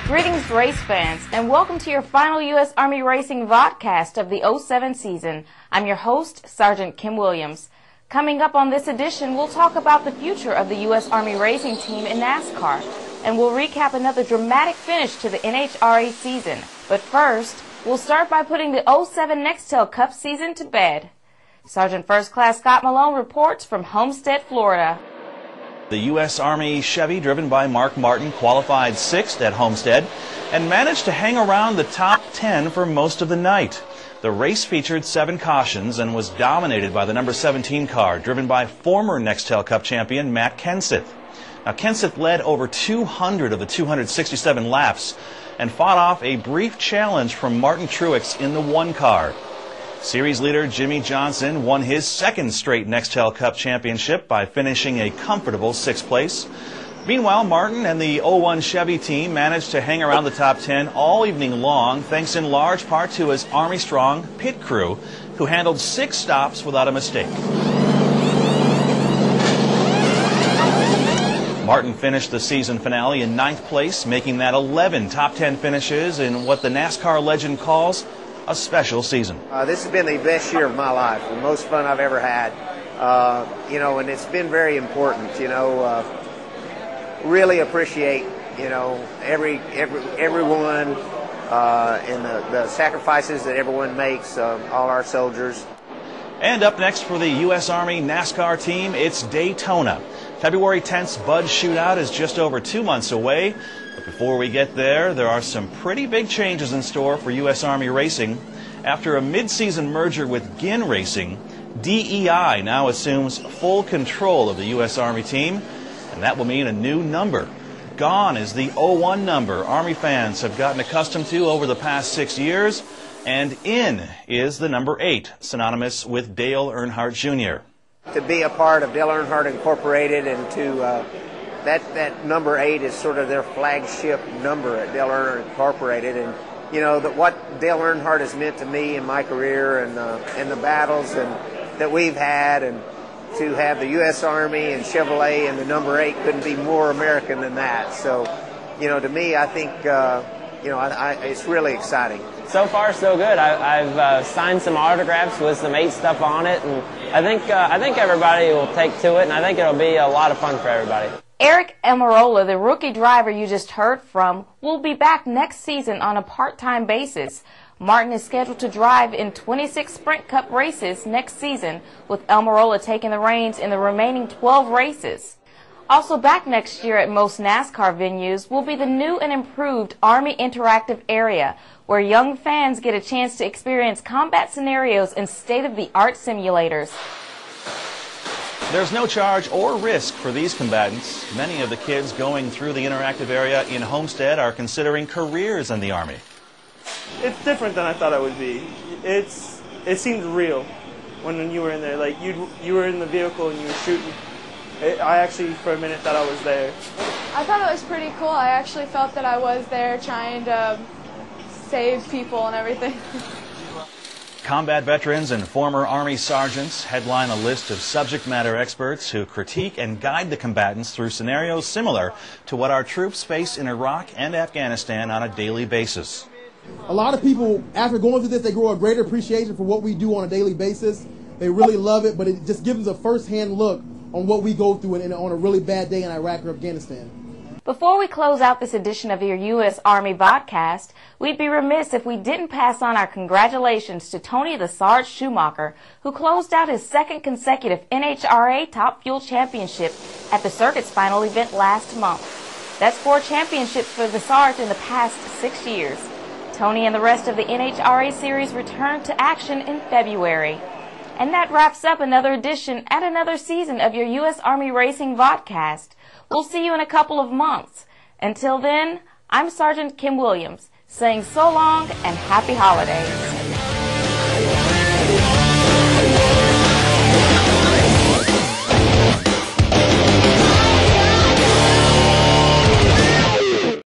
Greetings, race fans, and welcome to your final U.S. Army Racing Vodcast of the '07 season. I'm your host, Sergeant Kim Williams. Coming up on this edition, we'll talk about the future of the U.S. Army Racing team in NASCAR, and we'll recap another dramatic finish to the NHRA season. But first, we'll start by putting the '07 Nextel Cup season to bed. Sergeant First Class Scott Malone reports from Homestead, Florida. The U.S. Army Chevy, driven by Mark Martin, qualified 6th at Homestead and managed to hang around the top 10 for most of the night. The race featured 7 cautions and was dominated by the number 17 car, driven by former Nextel Cup champion Matt Kenseth. Now, Kenseth led over 200 of the 267 laps and fought off a brief challenge from Martin Truex in the 1 car. Series leader Jimmy Johnson won his 2nd straight Nextel Cup championship by finishing a comfortable 6th place. Meanwhile, Martin and the '01 Chevy team managed to hang around the top 10 all evening long, thanks in large part to his Army Strong pit crew, who handled 6 stops without a mistake. Martin finished the season finale in 9th place, making that 11 top 10 finishes in what the NASCAR legend calls a special season. This has been the best year of my life, the most fun I've ever had. And it's been very important. Really appreciate everyone and the sacrifices that everyone makes, all our soldiers. And up next for the U.S. Army NASCAR team, it's Daytona. February 10th's Bud Shootout is just over 2 months away. But before we get there, there are some pretty big changes in store for U.S. Army Racing. After a mid-season merger with Ginn Racing, DEI now assumes full control of the U.S. Army team, and that will mean a new number. Gone is the '01 number Army fans have gotten accustomed to over the past 6 years, and in is the number 8, synonymous with Dale Earnhardt Jr. To be a part of Dale Earnhardt Incorporated and to that number 8 is sort of their flagship number at Dale Earnhardt Incorporated, and what Dale Earnhardt has meant to me in my career and the battles that we've had, and to have the U.S. Army and Chevrolet and the number 8 couldn't be more American than that. So, to me, I think it's really exciting. So far, so good. I've signed some autographs with some 8 stuff on it, and I think everybody will take to it, and I think it'll be a lot of fun for everybody. Eric Almirola, the rookie driver you just heard from, will be back next season on a part-time basis. Martin is scheduled to drive in 26 Sprint Cup races next season, with Almirola taking the reins in the remaining 12 races. Also back next year at most NASCAR venues will be the new and improved Army Interactive Area, where young fans get a chance to experience combat scenarios and state-of-the-art simulators. There's no charge or risk for these combatants. Many of the kids going through the interactive area in Homestead are considering careers in the Army. It's different than I thought it would be. It seemed real when you were in there. Like you were in the vehicle and you were shooting. I actually, for a minute, thought I was there. I thought it was pretty cool. I actually felt that I was there trying to save people and everything. Combat veterans and former Army sergeants headline a list of subject matter experts who critique and guide the combatants through scenarios similar to what our troops face in Iraq and Afghanistan on a daily basis. A lot of people, after going through this, they grow a greater appreciation for what we do on a daily basis. They really love it, but it just gives them a first-hand look on what we go through on a really bad day in Iraq or Afghanistan. Before we close out this edition of your U.S. Army Vodcast, we'd be remiss if we didn't pass on our congratulations to Tony the Sarge Schumacher, who closed out his 2nd consecutive NHRA Top Fuel Championship at the circuit's final event last month. That's 4 championships for the Sarge in the past 6 years. Tony and the rest of the NHRA series returned to action in February. And that wraps up another edition and another season of your U.S. Army Racing Vodcast. We'll see you in a couple of months. Until then, I'm Sergeant Kim Williams, saying so long and happy holidays.